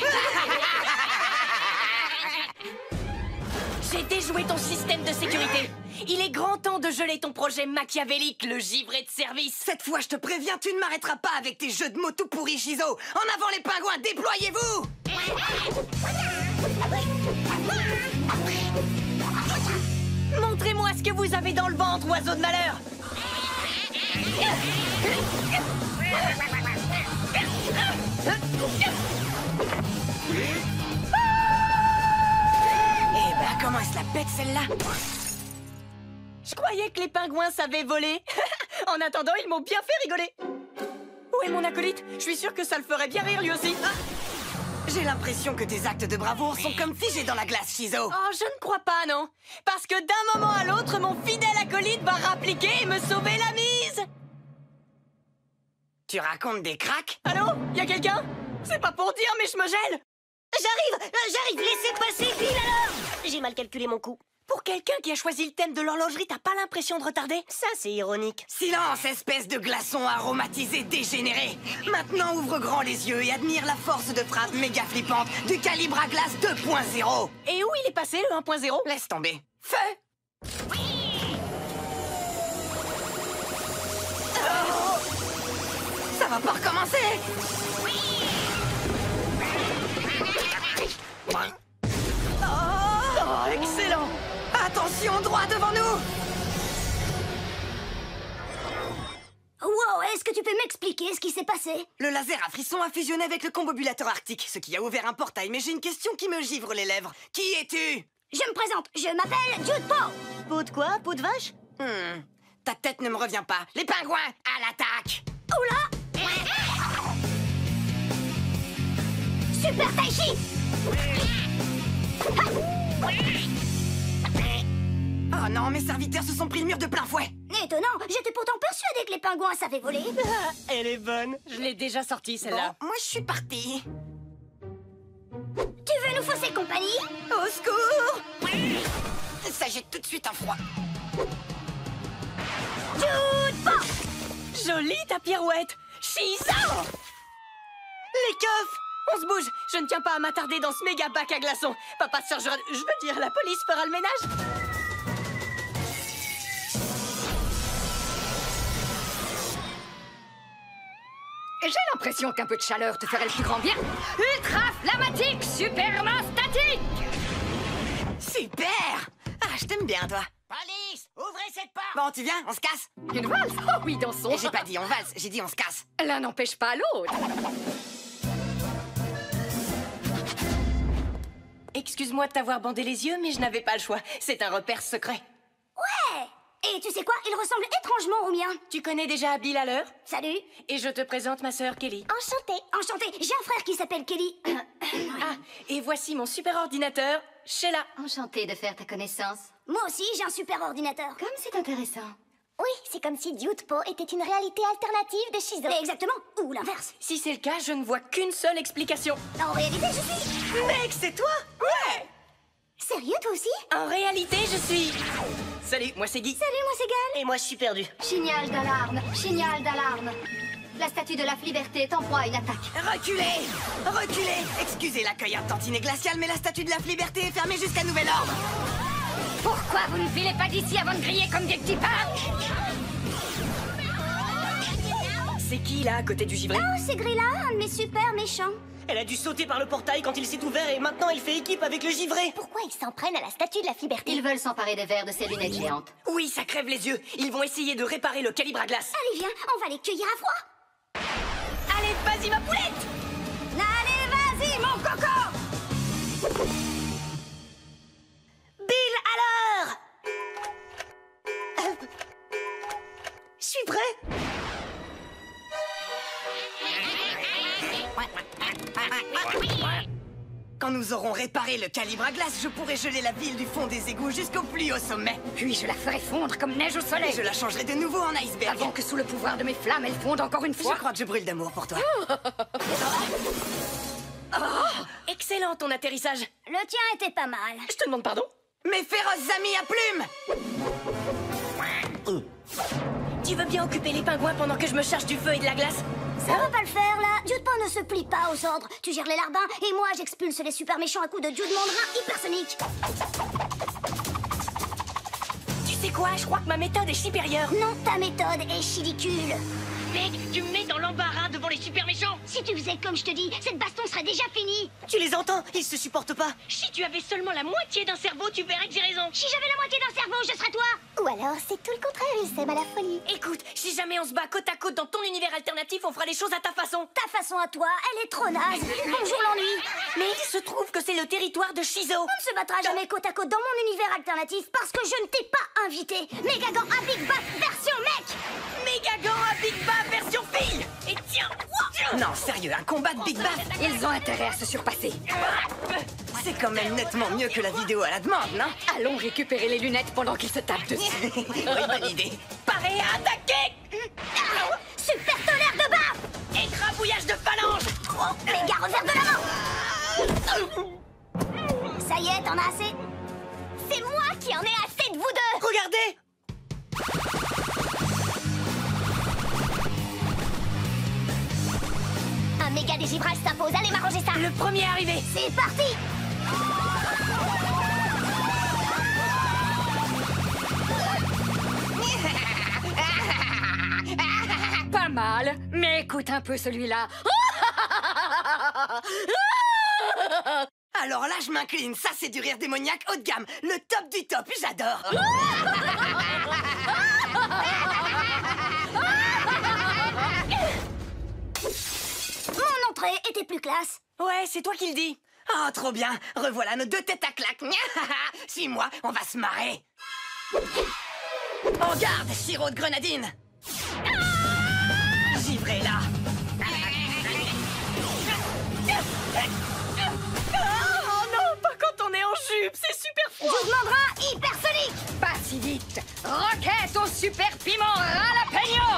J'ai déjoué ton système de sécurité. Il est grand temps de geler ton projet machiavélique, le givré de service. Cette fois, je te préviens, tu ne m'arrêteras pas avec tes jeux de mots tout pourris, Shizo. En avant les pingouins, déployez-vous! Montrez-moi ce que vous avez dans le ventre, oiseau de malheur. Eh ben, comment elle se la pète, celle-là? Je croyais que les pingouins savaient voler. En attendant, ils m'ont bien fait rigoler. Où est mon acolyte? Je suis sûr que ça le ferait bien rire, lui aussi. Ah, j'ai l'impression que tes actes de bravoure sont comme figés dans la glace, Shizo. Oh, je ne crois pas, non. Parce que d'un moment à l'autre, mon fidèle acolyte va rappliquer et me sauver la mise. Tu racontes des cracks? Allô? Y'a quelqu'un? C'est pas pour dire, mais je me gèle. J'arrive, laissez passer, pile alors. J'ai mal calculé mon coup. Pour quelqu'un qui a choisi le thème de l'horlogerie, t'as pas l'impression de retarder? Ça, c'est ironique. Silence, espèce de glaçon aromatisé dégénéré! Maintenant, ouvre grand les yeux et admire la force de frappe méga flippante du calibre à glace 2.0! Et où il est passé, le 1.0? Laisse tomber. Feu! Oh, ça va pas recommencer! Oh, excellent! Attention, droit devant nous! Wow, est-ce que tu peux m'expliquer ce qui s'est passé? Le laser à frisson a fusionné avec le combobulateur arctique, ce qui a ouvert un portail, mais j'ai une question qui me givre les lèvres. Qui es-tu? Je me présente, je m'appelle Jude Paw. Peau de quoi? Peau de vache? Ta tête ne me revient pas. Les pingouins, à l'attaque! Oula! Super Taichi! Oh non, mes serviteurs se sont pris le mur de plein fouet! Étonnant, j'étais pourtant persuadée que les pingouins savaient voler. Elle est bonne. Je l'ai déjà sortie, celle-là. Bon, moi je suis partie. Tu veux nous fausser compagnie? Au secours! Ça jette tout de suite un froid. Jude Paw! Jolie ta pirouette! Shizo! Les keufs! On se bouge! Je ne tiens pas à m'attarder dans ce méga bac à glaçons! Papa se chargera de... Je veux dire, la police fera le ménage! J'ai l'impression qu'un peu de chaleur te ferait le plus grand bien. Ultra-flammatique supermastatique! Super! Ah, je t'aime bien, toi. Police, ouvrez cette porte! Bon, tu viens, on se casse? Une valse? Oh oui, dansons! J'ai pas dit on valse, j'ai dit on se casse. L'un n'empêche pas l'autre. Excuse-moi de t'avoir bandé les yeux, mais je n'avais pas le choix. C'est un repère secret. Ouais! Et tu sais quoi? Il ressemble étrangement au mien. Tu connais déjà Bill à l'heure? Salut! Et je te présente ma sœur Kelly. Enchantée! Enchantée! J'ai un frère qui s'appelle Kelly. Ah, et voici mon super ordinateur, Sheila. Enchantée de faire ta connaissance. Moi aussi, j'ai un super ordinateur. Comme c'est intéressant. Oui, c'est comme si Jude Paw était une réalité alternative de Shizo. Exactement, ou l'inverse. Si c'est le cas, je ne vois qu'une seule explication. En réalité, je suis... Mec, c'est toi? Ouais! Sérieux, toi aussi? En réalité, je suis... Salut, moi c'est Guy. Salut, moi c'est Gal. Et moi, je suis perdu. Signal d'alarme, signal d'alarme. La statue de la liberté est en proie à une attaque. Reculez! Reculez! Excusez l'accueil un tantinet glacial, mais la statue de la liberté est fermée jusqu'à nouvel ordre. Pourquoi vous ne filez pas d'ici avant de griller comme des petits pains? C'est qui, là, à côté du givré? Oh, c'est Grilla, un de mes super méchants. Elle a dû sauter par le portail quand il s'est ouvert et maintenant il fait équipe avec le givré. Pourquoi ils s'en prennent à la statue de la liberté? Ils veulent s'emparer des verres de ces lunettes géantes. Oui, ça crève les yeux. Ils vont essayer de réparer le calibre à glace. Allez, viens, on va les cueillir à froid. Allez, vas-y, ma poulette! Allez, vas-y, mon coco! Bill, à l'heure! Je suis prêt. Quand nous aurons réparé le calibre à glace, je pourrai geler la ville du fond des égouts jusqu'au plus haut sommet. Puis je la ferai fondre comme neige au soleil. Et je la changerai de nouveau en iceberg. Avant que sous le pouvoir de mes flammes, elle fonde encore une fois. Je crois que je brûle d'amour pour toi. Excellent ton atterrissage. Le tien était pas mal. Je te demande pardon? Mes féroces amis à plumes! Tu veux bien occuper les pingouins pendant que je me charge du feu et de la glace? Ça va pas le faire, là. Jude Paw ne se plie pas aux ordres. Tu gères les larbins, et moi, j'expulse les super méchants à coups de Jude Mandrin hypersonique. Tu sais quoi? Je crois que ma méthode est supérieure. Non, ta méthode est chidicule. Mec, tu me mets dans l'embarras devant les super méchants. Si tu faisais comme je te dis, cette baston serait déjà finie. Tu les entends? Ils se supportent pas. Si tu avais seulement la moitié d'un cerveau, tu verrais que j'ai raison. Si j'avais la moitié d'un cerveau, je serais toi. Ou alors, c'est tout le contraire, ils s'aiment à la folie. Écoute, si jamais on se bat côte à côte dans ton univers alternatif, on fera les choses à ta façon. Ta façon à toi, elle est trop naze. Bonjour l'ennui. Mais il se trouve que c'est le territoire de Shizo. On ne se battra jamais côte à côte dans mon univers alternatif parce que je ne t'ai pas invité. Megagan à Big Bap version mec. Megagan à Big Bap version fille. Et tiens. Non, sérieux, un combat de Big Bap. Ils ont intérêt à se surpasser. C'est quand même nettement mieux que la vidéo à la demande, non? Allons récupérer les lunettes pendant qu'ils se tapent dessus. Oui, bonne idée. Paré à attaquer. Super tonnerre de bas. Écrabouillage de phalange. Méga revers de l'avant. Ça y est, t'en as assez? C'est moi qui en ai assez de vous deux. Regardez! Un méga dégivrage s'impose. Allez m'arranger ça. Le premier arrivé. C'est parti. Pas mal, mais écoute un peu celui-là. Alors là, je m'incline. Ça, c'est du rire démoniaque haut de gamme. Le top du top. J'adore. Mon entrée était plus classe. Ouais, c'est toi qui le dis. Oh, trop bien. Revoilà nos 2 têtes à claque. 6 mois, on va se marrer. En garde, sirop de grenadine. Givré là. Oh non, pas quand on est en jupe. C'est super froid. Mouvement brun hypersonique. Pas si vite. Roquette au super piment jalapeno.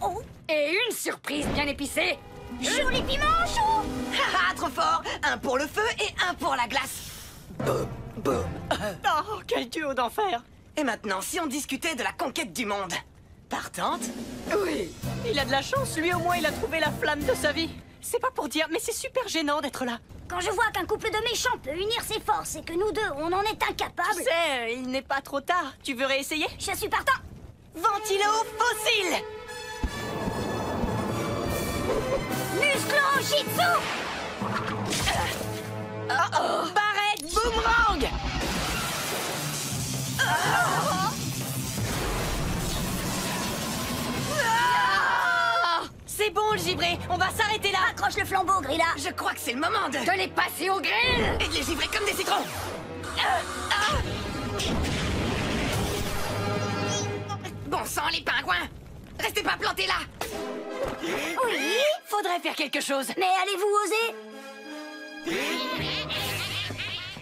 Oh. Et une surprise bien épicée. Joli piment chaud. Haha, trop fort. Un pour le feu et un pour la glace. Boum, boum. Oh, quel duo d'enfer! Et maintenant, si on discutait de la conquête du monde. Partante? Oui, il a de la chance, lui au moins il a trouvé la flamme de sa vie. C'est pas pour dire, mais c'est super gênant d'être là. Quand je vois qu'un couple de méchants peut unir ses forces et que nous deux, on en est incapables... Tu sais, il n'est pas trop tard. Tu veux réessayer? Je suis partant. Ventilo fossile. Musclo Jitsu. Barrette boomerang. C'est bon, le givré. On va s'arrêter là. Accroche le flambeau, Grilla. Je crois que c'est le moment de les passer au grill. Et de les givrer comme des citrons. Bon sang, les pingouins. Restez pas plantés là. Oui. Faudrait faire quelque chose. Mais allez-vous oser?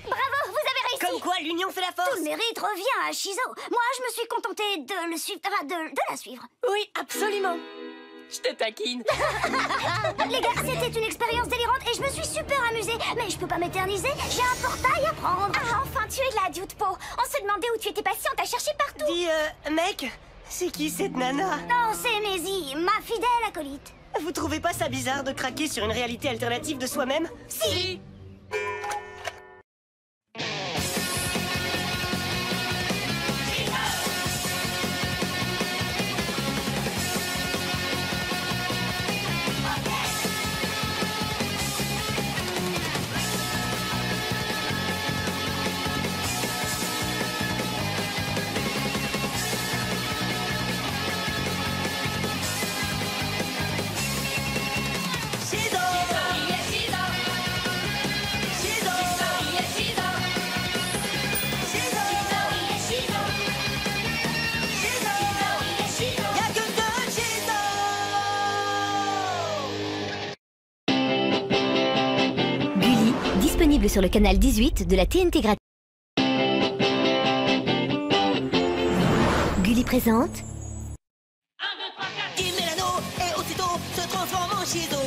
Bravo, vous avez réussi. Comme quoi, l'union fait la force. Tout le mérite revient à Shizo. Moi, je me suis contentée de le suivre, enfin, de la suivre. Oui, absolument. Je te taquine. Les gars, c'était une expérience délirante et je me suis super amusée. Mais je peux pas m'éterniser, j'ai un portail à prendre. Ah, enfin, tu es là, Dude-Po. On se demandait où tu étais passé, on t'a cherché partout. Dis, mec, c'est qui cette nana? Non, c'est Maisie, ma fidèle acolyte. Vous trouvez pas ça bizarre de craquer sur une réalité alternative de soi-même? Si. Disponible sur le canal 18 de la TNT gratuite. Gulli présente. Il met l'anneau et aussitôt se transforme en Shizo.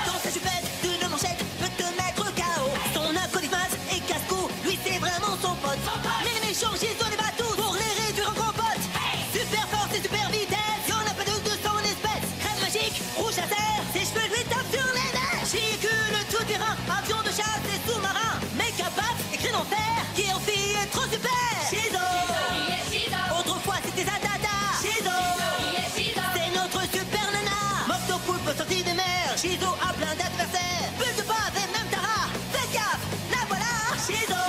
Dans sa chupette d'une manchette peut te mettre KO. Son acolyte et casse-cou, lui c'est vraiment son pote. Mais les méchants Shizo les bat tous pour les réduire en compote. Super force et super vitesse, y'en a pas de son espèce. Crème magique, rouge à terre, ses cheveux lui tapent sur les nerfs. Chicule tout terrain, avion de chasse et sous-marin. Make up écrit en fer, qui en fille est trop super. Shizo, autrefois c'était Zadada. Shizo, c'est notre super nana. Moto poulpe sortie des mers. Shizo a plein d'adversaires. Bulle de base et même Tara. Faites gaffe, la voilà. Shizo,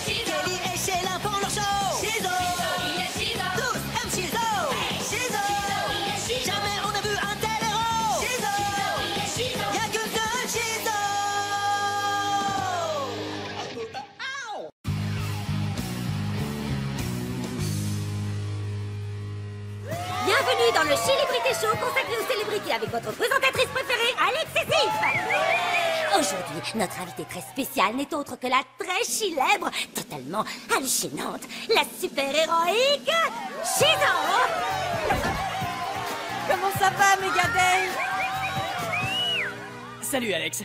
Kelly et Sheila font leur show. Shizo, tous aiment Shizo. Shizo, jamais on a vu un tel héros. Shizo, y'a que deux Shizo. Bienvenue dans le Célébrité Show consacré aux célébrités avec votre présentatrice préférée, Alexis. Aujourd'hui, notre invitée très spéciale n'est autre que la très célèbre, totalement hallucinante, la super-héroïque Shizo. Comment ça va, Megadale? Salut, Alex.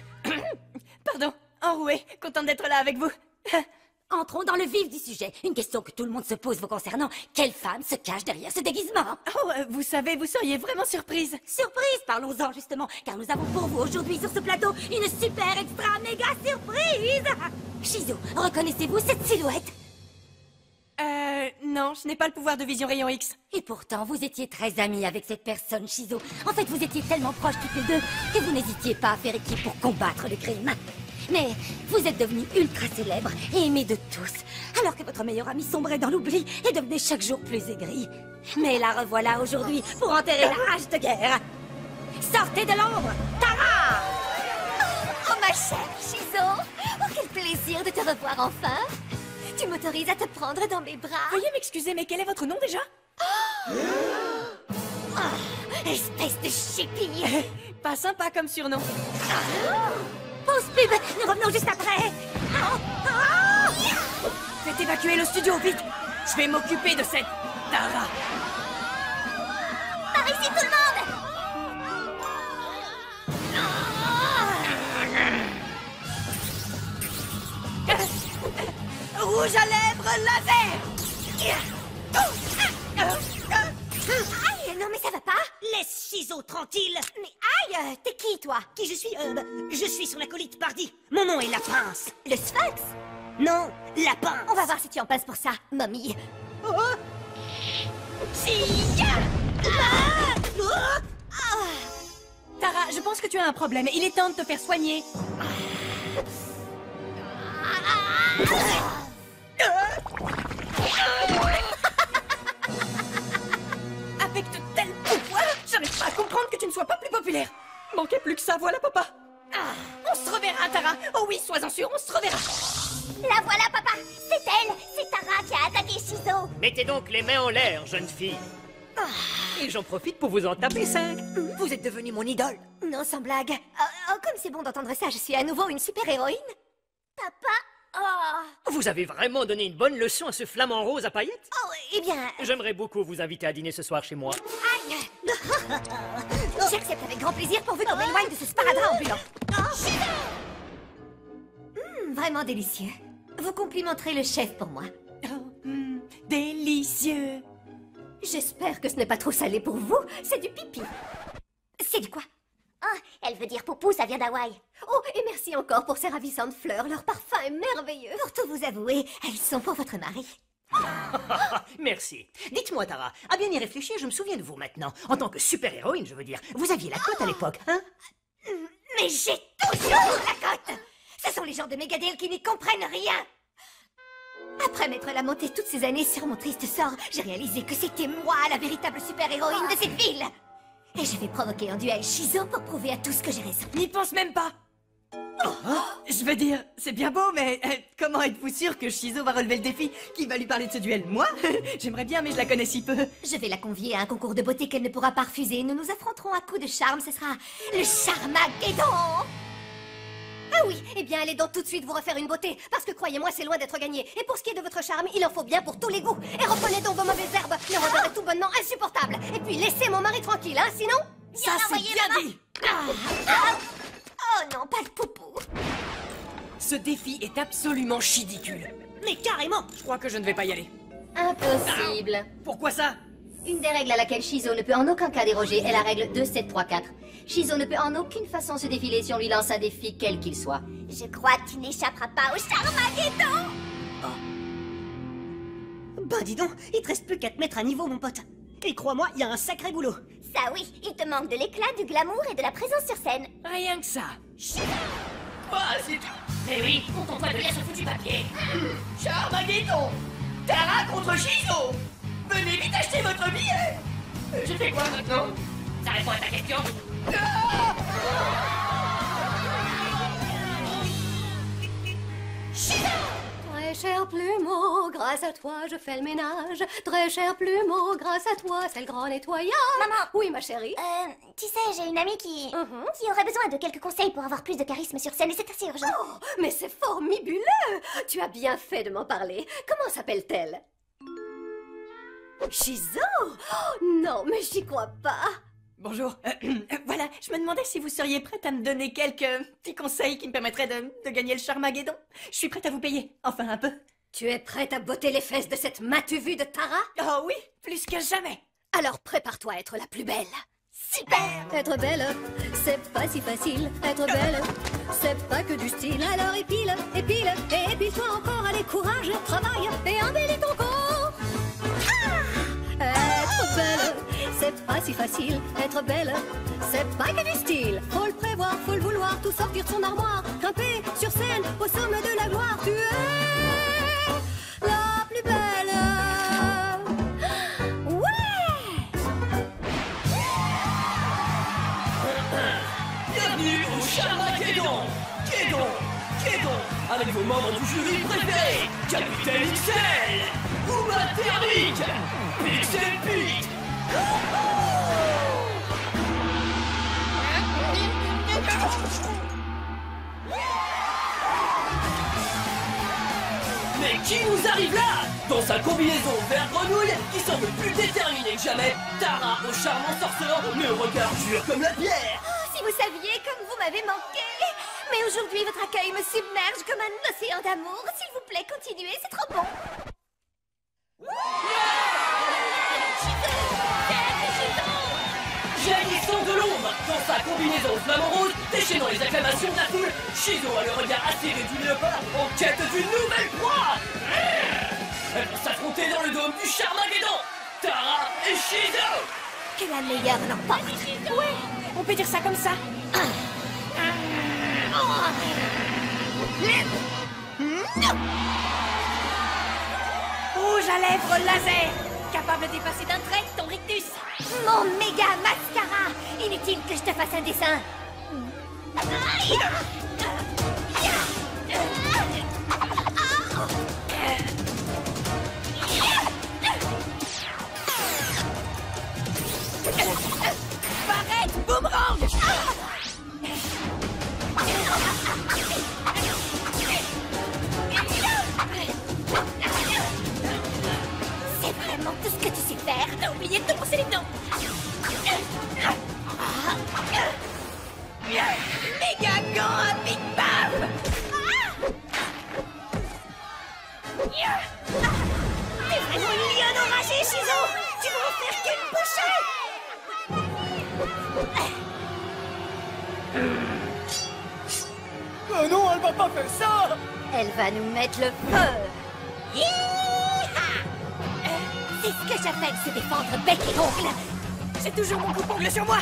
Pardon, enrouée, contente d'être là avec vous. Entrons dans le vif du sujet. Une question que tout le monde se pose vous concernant. Quelle femme se cache derrière ce déguisement? Oh, vous savez, vous seriez vraiment surprise. Surprise, parlons-en justement, car nous avons pour vous aujourd'hui sur ce plateau une super extra méga surprise. Shizo, reconnaissez-vous cette silhouette? Non, je n'ai pas le pouvoir de vision rayon X. Et pourtant, vous étiez très amis avec cette personne, Shizo. En fait, vous étiez tellement proches toutes les deux que vous n'hésitiez pas à faire équipe pour combattre le crime. Mais vous êtes devenu ultra célèbre et aimé de tous, alors que votre meilleur ami sombrait dans l'oubli et devenait chaque jour plus aigri. Mais la revoilà aujourd'hui pour enterrer la rage de guerre. Sortez de l'ombre, Tara! Oh ma chère Shizo! Oh quel plaisir de te revoir enfin! Tu m'autorises à te prendre dans mes bras? Veuillez m'excuser, mais quel est votre nom déjà? Espèce de chipie! Pas sympa comme surnom. Pause pub, nous revenons juste après. Faites évacuer le studio, vite! Je vais m'occuper de cette Tara. Par ici tout le monde! Rouge à lèvres laser! Aïe, non mais ça va pas? Laisse Shizo tranquille. Mais aïe, t'es qui toi? Qui je suis? Je suis son acolyte Bardi. Mon nom est Lapince. Le Sphinx? Non, Lapin. On va voir si tu en passes pour ça, mommy. Tara, je pense que tu as un problème. Il est temps de te faire soigner. Avec de tels pouvoirs, j'arrive pas à comprendre que tu ne sois pas plus populaire. Manquait plus que ça, voilà papa. On se reverra, Tara. Oh oui, sois-en sûr, on se reverra. La voilà, papa! C'est elle! C'est Tara qui a attaqué Shizo! Mettez donc les mains en l'air, jeune fille. Et j'en profite pour vous en taper 5. Vous êtes devenue mon idole. Non, sans blague. Comme c'est bon d'entendre ça, je suis à nouveau une super-héroïne. Papa? Vous avez vraiment donné une bonne leçon à ce flamant rose à paillettes? Oh, eh bien... J'aimerais beaucoup vous inviter à dîner ce soir chez moi. Aïe! J'accepte avec grand plaisir pourvu qu'on m'éloigne de ce sparadrap ambulant. Vraiment délicieux. Vous complimenterez le chef pour moi. Délicieux. J'espère que ce n'est pas trop salé pour vous. C'est du pipi. C'est du quoi? Ah, elle veut dire poupou, ça vient d'Hawaï. Oh, et merci encore pour ces ravissantes fleurs. Leur parfum est merveilleux. Pour tout vous avouer, elles sont pour votre mari. Merci. Dites-moi, Tara, à bien y réfléchir, je me souviens de vous maintenant. En tant que super-héroïne, je veux dire. Vous aviez la cote à l'époque, hein? Mais j'ai toujours la cote! Ce sont les gens de Megadale qui n'y comprennent rien! Après m'être lamenté toutes ces années sur mon triste sort, j'ai réalisé que c'était moi la véritable super-héroïne de cette ville! Et je vais provoquer un duel Shizo pour prouver à tous que j'ai raison. N'y pense même pas. Je veux dire, c'est bien beau, mais comment êtes-vous sûr que Shizo va relever le défi? Qui va lui parler de ce duel? Moi? J'aimerais bien, mais je la connais si peu. Je vais la convier à un concours de beauté qu'elle ne pourra pas refuser. Nous nous affronterons à coups de charme, ce sera le Charmageddon! Ah oui, eh bien allez donc tout de suite vous refaire une beauté, parce que croyez-moi, c'est loin d'être gagné. Et pour ce qui est de votre charme, il en faut bien pour tous les goûts. Et reprenez donc vos mauvaises herbes, leur odeur est tout bonnement insupportable. Et puis laissez mon mari tranquille, hein, sinon... Ça, c'est bien dit! Oh non, pas le poupou! Ce défi est absolument chidicule. Mais carrément! Je crois que je ne vais pas y aller. Impossible. Pourquoi ça? Une des règles à laquelle Shizo ne peut en aucun cas déroger est la règle 2-7-3-4. Shizo ne peut en aucune façon se défiler si on lui lance un défi quel qu'il soit. Je crois que tu n'échapperas pas au Charmageddon! Bah dis donc, il te reste plus qu'à te mettre à niveau, mon pote. Et crois-moi, il y a un sacré boulot. Ça oui, il te manque de l'éclat, du glamour et de la présence sur scène. Rien que ça. Mais oui, contente-toi de lire ce foutu papier. Charmageddon! Tara contre Shizo! Venez vite acheter votre billet! Je fais quoi maintenant? Ça répond à ta question? Très cher plumeau, grâce à toi je fais le ménage. Très cher plumeau, grâce à toi c'est le grand nettoyage. Maman! Oui, ma chérie? Tu sais, j'ai une amie qui aurait besoin de quelques conseils pour avoir plus de charisme sur scène et c'est assez urgent. Oh, mais c'est formidable! Tu as bien fait de m'en parler. Comment s'appelle-t-elle? Shizo? Oh, non, mais j'y crois pas. Bonjour. Voilà, je me demandais si vous seriez prête à me donner quelques petits conseils qui me permettraient de gagner le Charmageddon. Je suis prête à vous payer, enfin un peu. Tu es prête à botter les fesses de cette matu-vue de Tara? Oh oui, plus que jamais. Alors prépare-toi à être la plus belle. Super! Être belle, c'est pas si facile. Être belle, c'est pas que du style. Alors épile, épile, et épile-toi encore. Allez, courage, travaille et embellis ton corps. Être belle, c'est pas si facile. Être belle, c'est pas que du style. Faut le prévoir, faut le vouloir, tout sortir de son armoire. Grimper sur scène au sommet de la gloire. Tu es la plus belle. Bienvenue au Charmageddon. Kédon, avec vos membres du jury préférés, Capitaine XL, Uma Thermique, Pixel Pete. Mais qui nous arrive là? Dans sa combinaison vert grenouille, qui semble plus déterminée que jamais, Tara au charmant sorceleur, mais au regard dur comme la pierre. Oh, si vous saviez comme vous m'avez manqué. Mais aujourd'hui, votre accueil me submerge comme un océan d'amour. S'il vous plaît, continuez, c'est trop bon. Jaillissant de l'ombre, dans sa combinaison flamant rose, déchaînant les acclamations de la foule, Shizo a le regard acéré du léopard en quête d'une nouvelle proie. Elles vont s'affronter dans le dôme du Charmageddon, Tara et Shizo. Que la meilleure l'emporte. Ouais, on peut dire ça comme ça. Rouge à lèvres laser, capable de dépasser d'un trait ton rictus. Mon méga mascara. Inutile que je te fasse un dessin. Barrette, boomerang. C'est vraiment tout ce que tu sais faire. T'as oublié de te brosser les dents. Méga gant à Big Bam. T'es vraiment une lionne enragée, Shizo. Tu vas en faire qu'une bouchée. Oh non, elle va pas faire ça. Elle va nous mettre le feu. C'est ce que j'appelle se défendre bec et ongle. C'est toujours mon coup d'ongle sur moi.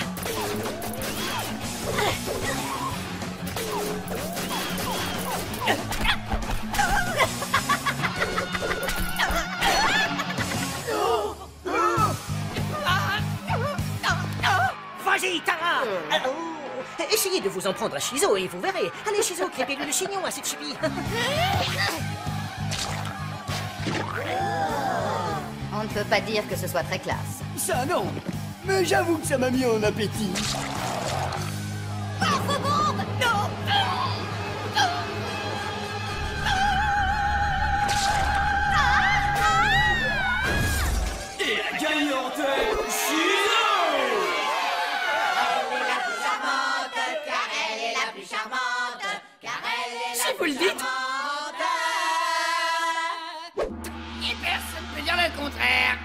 Vas-y, Tara. Essayez de vous en prendre à Shizo et vous verrez. Allez, Shizo, crêpez-lui le chignon à cette chipie. On ne peut pas dire que ce soit très classe. Ça non, mais j'avoue que ça m'a mis en appétit. Parfum-bombe. Non. Et la gagnante est Shizo. Si vous le dites. Et personne ne peut dire le contraire.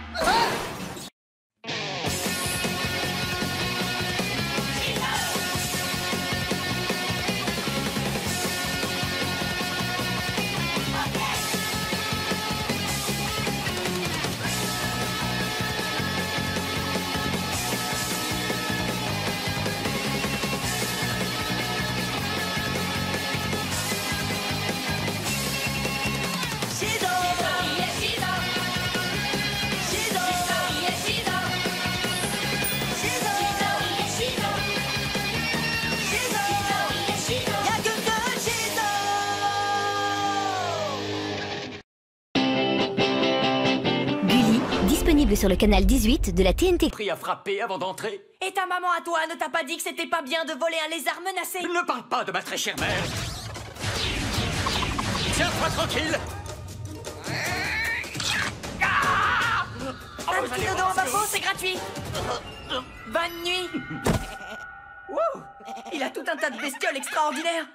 Disponible sur le canal 18 de la TNT. Pris à frapper avant d'entrer. Et ta maman à toi ne t'a pas dit que c'était pas bien de voler un lézard menacé? Ne parle pas de ma très chère mère. Tiens-toi tranquille. Un Un petit dodo en bafo, c'est gratuit. Bonne nuit. Wow, il a tout un tas de bestioles extraordinaires.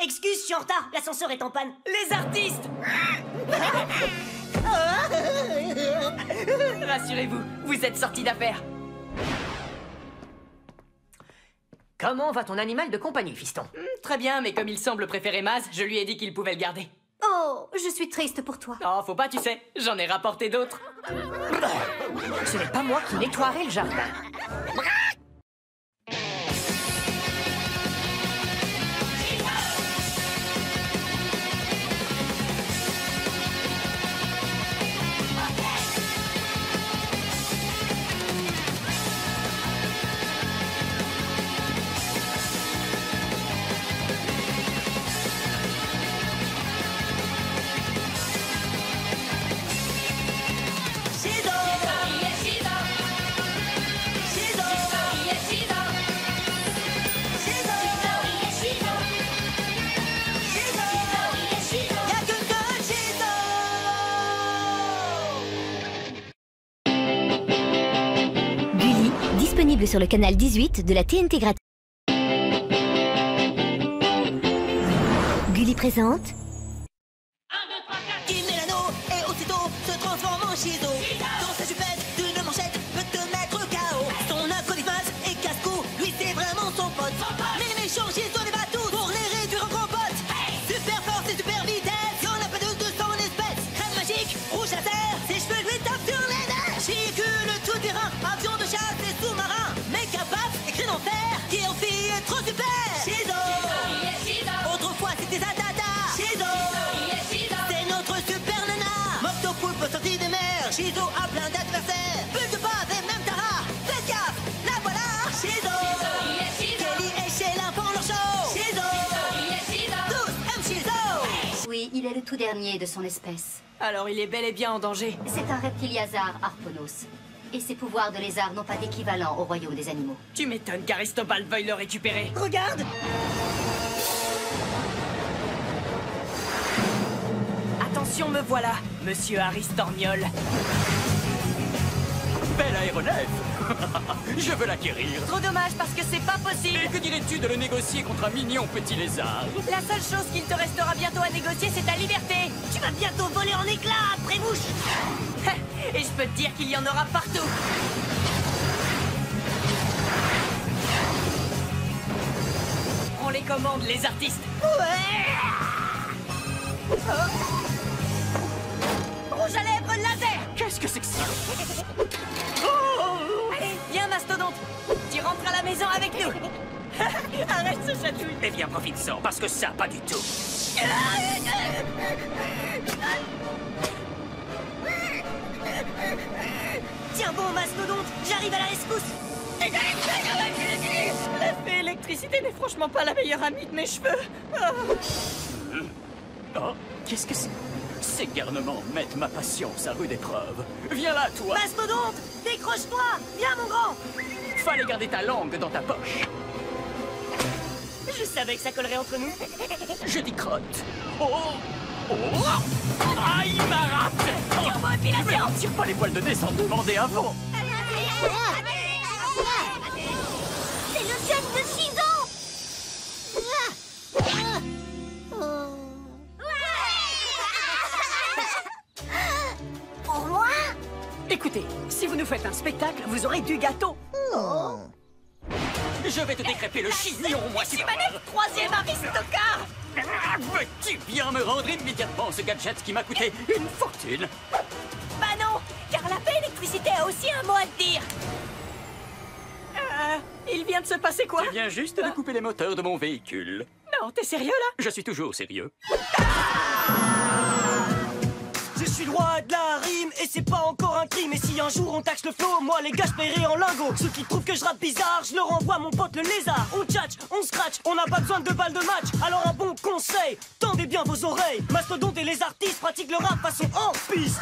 Excuse, je suis en retard, l'ascenseur est en panne. Les artistes. Rassurez-vous, vous êtes sortis d'affaire. Comment va ton animal de compagnie, fiston? Très bien, mais comme il semble préférer Maz, je lui ai dit qu'il pouvait le garder. Oh, je suis triste pour toi. Oh, faut pas, tu sais, j'en ai rapporté d'autres. Ce n'est pas moi qui nettoierai le jardin. Disponible sur le canal 18 de la TNT gratuite. Gulli présente. Qui met l'anneau et aussitôt se transforme en Shizo. Dans sa jupette d'une manchette peut te mettre KO. Son acolyphase et casse-cou, lui c'est vraiment son pote. Mais les méchants Shizo les bat tous pour les réduire en gros potes. Super force et super vitesse, y'en a pas de 200 espèces. Crème magique, rouge à terre, ses cheveux lui tapent sur les nerfs. Chicule tout terrain, avion de chasse et sous-marin. Méga baf, écrit d'enfer, qui en fille est trop super. Shizo, autrefois c'était Zatata. Shizo, c'est notre super nana. Moctopoulpe sorti des mers. Shizo a plein d'adversaires. Bulle de base et même Tara. Faites gaffe, la voilà. Shizo, Kelly et Sheila font leur show. Shizo, tous aiment Shizo. Oui, il est le tout dernier de son espèce. Alors il est bel et bien en danger. C'est un reptiliazar Harponos. Et ses pouvoirs de lézard n'ont pas d'équivalent au royaume des animaux. Tu m'étonnes qu'Aristobal veuille le récupérer. Regarde! Attention, me voilà, monsieur Aristorniol. Bel aéronef. Je veux l'acquérir. Trop dommage parce que c'est pas possible. Et que dirais-tu de le négocier contre un mignon petit lézard? La seule chose qu'il te restera bientôt à négocier, c'est ta liberté. Tu vas bientôt voler en éclats, Prémouche! Et je peux te dire qu'il y en aura partout. Prends les commandes, les artistes. Rouge à lèvres laser! Qu'est-ce que c'est que ça? Allez, viens, mastodonte. Tu rentres à la maison avec nous. Arrête ce chatouille. Eh bien, profite-en, parce que ça, pas du tout. Tiens bon, mastodonte, j'arrive à la rescousse! L'effet électricité n'est franchement pas la meilleure amie de mes cheveux. Oh, qu'est-ce que c'est? Ces garnements mettent ma patience à rude épreuve. Viens là, toi! Mastodonte, décroche-toi! Viens, mon grand! Fallait garder ta langue dans ta poche. Je savais que ça collerait entre nous. Je dis crotte. Oh! Oh! Ah, il m'a raté! Turbo-épilation! Mais tire pas les poils de nez sans demander avant! C'est le chef de Shizo. Pour moi? Écoutez, si vous nous faites un spectacle, vous aurez du gâteau. Je vais te décréper le chignon, moi, si Troisième aristocar. Veux-tu bien me rendre immédiatement ce gadget qui m'a coûté une fortune? Bah non, car la paix électricité a aussi un mot à te dire. Il vient de se passer quoi? Tu viens juste de couper les moteurs de mon véhicule. Non, t'es sérieux là? Je suis toujours sérieux. Je suis le roi de la rime et c'est pas encore un crime. Et si un jour on taxe le flow, moi les gars je paierai en lingots. Ceux qui trouvent que je rappe bizarre, je leur envoie mon pote le lézard. On tchatch, on scratch, on n'a pas besoin de balles de match. Alors un bon conseil, tendez bien vos oreilles. Mastodonte et les artistes pratiquent le rap façon hors piste.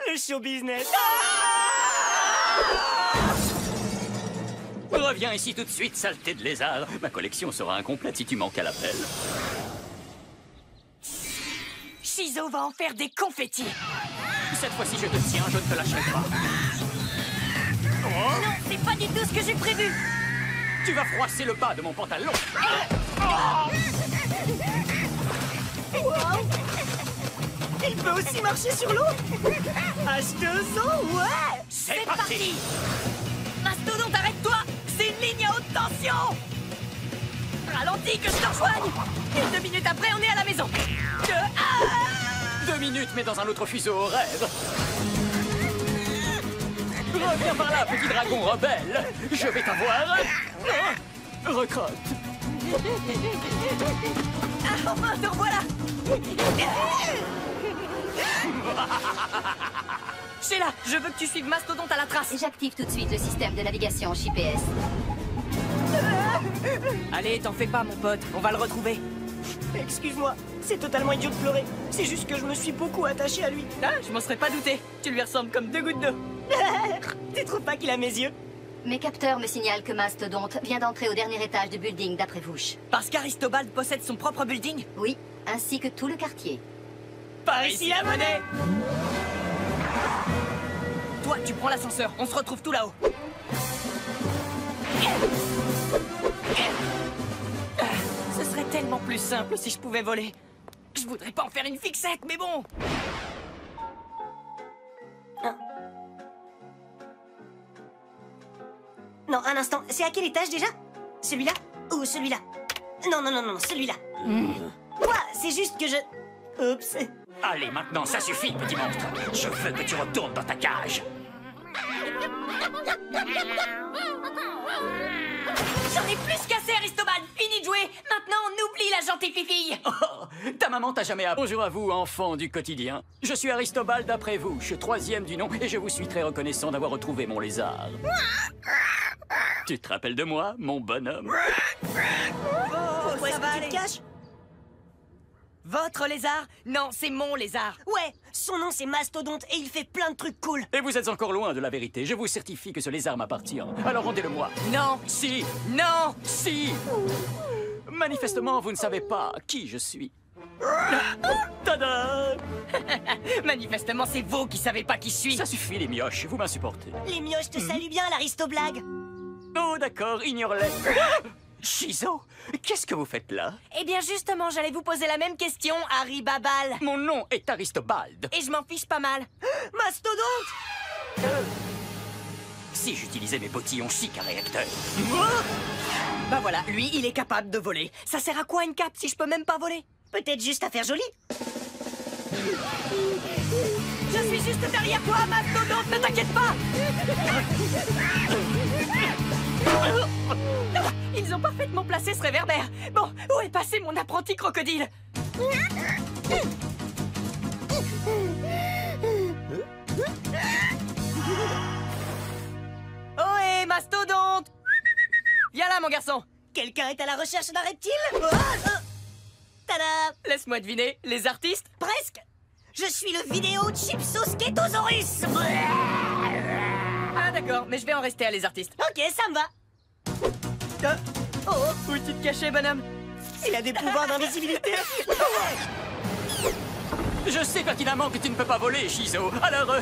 Le show business. Reviens ici tout de suite, saleté de lézard. Ma collection sera incomplète si tu manques à l'appel. Shizo va en faire des confettis. Cette fois-ci, je te tiens, je ne te lâcherai pas. Non, c'est pas du tout ce que j'ai prévu. Tu vas froisser le bas de mon pantalon. Wow. Il peut aussi marcher sur l'eau. H2O, ouais. C'est parti. Mastodonte, arrête-toi. C'est une ligne à haute tension. Ralentis, que je te rejoigne. Et 2 minutes après, on est à la maison. 2 minutes, mais dans un autre fuseau horaire. Reviens par là, petit dragon rebelle. Je vais t'avoir. Recrotte. Ah, enfin, te revoilà. Sheila, je veux que tu suives Mastodonte à la trace. J'active tout de suite le système de navigation GPS. Allez, t'en fais pas, mon pote. On va le retrouver. Excuse-moi, c'est totalement idiot de pleurer. C'est juste que je me suis beaucoup attaché à lui. Ah, je m'en serais pas douté. Tu lui ressembles comme 2 gouttes d'eau. Tu trouves pas qu'il a mes yeux? Mes capteurs me signalent que Mastodonte vient d'entrer au dernier étage du building d'après Vouche. Parce qu'Aristobald possède son propre building? Oui, ainsi que tout le quartier. Par ici la monnaie! Toi, tu prends l'ascenseur. On se retrouve tout là-haut. Ce serait tellement plus simple si je pouvais voler. Je voudrais pas en faire une fixette, mais bon. Non, un instant, c'est à quel étage déjà? Celui-là? Ou celui-là? Non, non, non, non, celui-là. Quoi? C'est juste que je... Oups. Allez, maintenant, ça suffit, petit monstre. Je veux que tu retournes dans ta cage. J'en ai plus qu'assez, Aristobald. Fini de jouer. Maintenant, on oublie la gentille fille. Oh, ta maman t'a jamais appris. Bonjour à vous, enfants du quotidien. Je suis Aristobald d'après vous. Je suis 3e du nom et je vous suis très reconnaissant d'avoir retrouvé mon lézard. Tu te rappelles de moi, mon bonhomme? Pourquoi est-ce que tu te caches? Votre lézard? Non, c'est mon lézard. Ouais, son nom c'est Mastodonte et il fait plein de trucs cool. Et vous êtes encore loin de la vérité. Je vous certifie que ce lézard m'appartient. Alors rendez-le-moi. Non. Si. Non. Si. Manifestement, vous ne savez pas qui je suis. Tada! Manifestement, c'est vous qui savez pas qui je suis. Ça suffit, les mioches. Vous m'insupportez. Les mioches te saluent bien, l'Aristoblague. Oh, d'accord, ignore-les. Shizo, qu'est-ce que vous faites là? Eh bien, justement, j'allais vous poser la même question, Harry Babal. Mon nom est Aristobald. Et je m'en fiche pas mal. Mastodonte! Si j'utilisais mes bottillons chic à réacteur. Bah voilà, lui, il est capable de voler. Ça sert à quoi une cape si je peux même pas voler? Peut-être juste à faire joli. Je suis juste derrière toi, Mastodonte, ne t'inquiète pas. Ils ont parfaitement placé ce réverbère. Bon, où est passé mon apprenti crocodile? Ohé, Mastodonte! Viens là, mon garçon. Quelqu'un est à la recherche d'un reptile? Tada! Laisse-moi deviner, les artistes? Presque! Je suis le vidéo Chipsosketosaurus! Ah d'accord, mais je vais en rester à les artistes. Ok, ça me va. Où tu te cachais, bonhomme? Il a des pouvoirs d'invisibilité. Je sais pertinemment que tu ne peux pas voler, Shizo. Alors,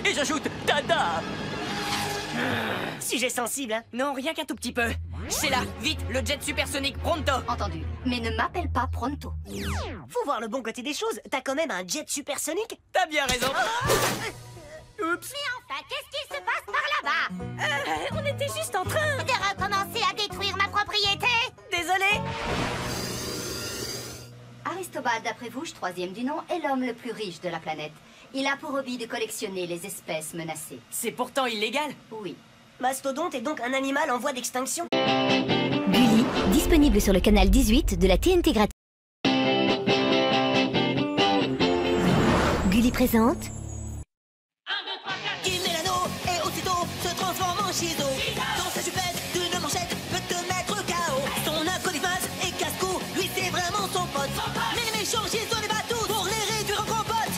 et j'ajoute Tada! Sujet sensible, hein? Non, rien qu'un tout petit peu. C'est là, vite, le jet supersonique, pronto! Entendu. Mais ne m'appelle pas Pronto. Faut voir le bon côté des choses. T'as quand même un jet supersonique. T'as bien raison. Oups. Mais enfin, qu'est-ce qui se passe par là-bas? On était juste en train de recommencer à détruire ma propriété. Désolé. Aristobald d'après Vouche, 3e du nom, est l'homme le plus riche de la planète. Il a pour hobby de collectionner les espèces menacées. C'est pourtant illégal. Oui. Mastodonte est donc un animal en voie d'extinction. Gulli, disponible sur le canal 18 de la TNT gratuite. Gulli présente... Il met l'anneau et aussitôt se transforme en Shizo. Dans sa jupette d'une manchette peut te mettre KO. Son acolyte et casse-cou, lui c'est vraiment son pote. Mais les méchants Shizo les bat tous pour les réduire en compote.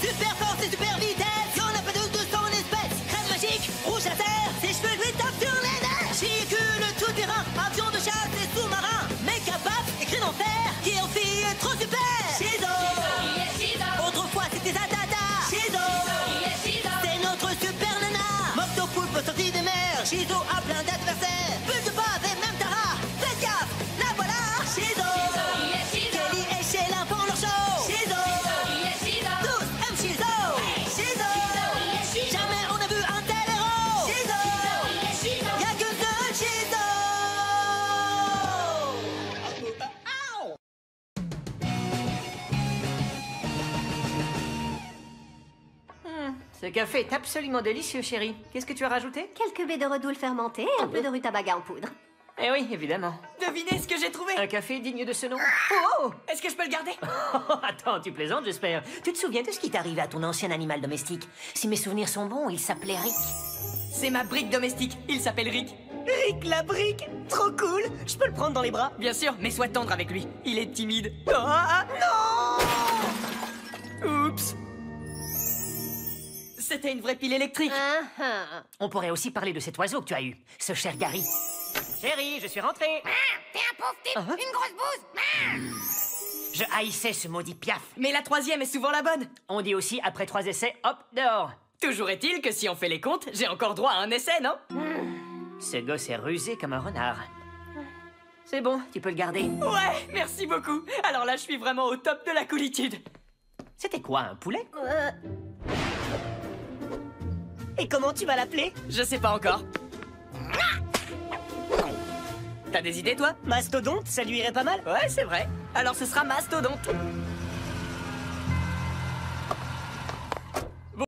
Super force et super vitesse, y'en a pas de 200 espèces. Crème magique, rouge à terre, ses cheveux lui tapent sur les nerfs. Véhicule tout terrain, avion de chasse et sous-marin. Mais capable, écrit en fer, qui en fille est trop super. Shizo! Ce café est absolument délicieux, chérie. Qu'est-ce que tu as rajouté? Quelques baies de redoule fermentées et un peu de rutabaga en poudre. Eh oui, évidemment. Devinez ce que j'ai trouvé. Un café digne de ce nom. Oh, est-ce que je peux le garder? Attends, tu plaisantes, j'espère. Tu te souviens de ce qui t'est arrivé à ton ancien animal domestique? Si mes souvenirs sont bons, il s'appelait Rick. C'est ma brique domestique. Il s'appelle Rick. Rick la brique, trop cool. Je peux le prendre dans les bras? Bien sûr, mais sois tendre avec lui. Il est timide. Oh, non! Oups. C'était une vraie pile électrique. On pourrait aussi parler de cet oiseau que tu as eu, ce cher Gary. Chérie, je suis rentré. T'es un pauvre type, une grosse bouse. Je haïssais ce maudit Piaf. Mais la troisième est souvent la bonne. On dit aussi, après 3 essais, hop, dehors. Toujours est-il que si on fait les comptes, j'ai encore droit à un essai, non? Ce gosse est rusé comme un renard. C'est bon, tu peux le garder. Ouais, merci beaucoup. Alors là, je suis vraiment au top de la coolitude. C'était quoi, un poulet? Et comment tu vas l'appeler? Je sais pas encore. T'as des idées, toi? Mastodonte, ça lui irait pas mal? Ouais, c'est vrai. Alors ce sera Mastodonte.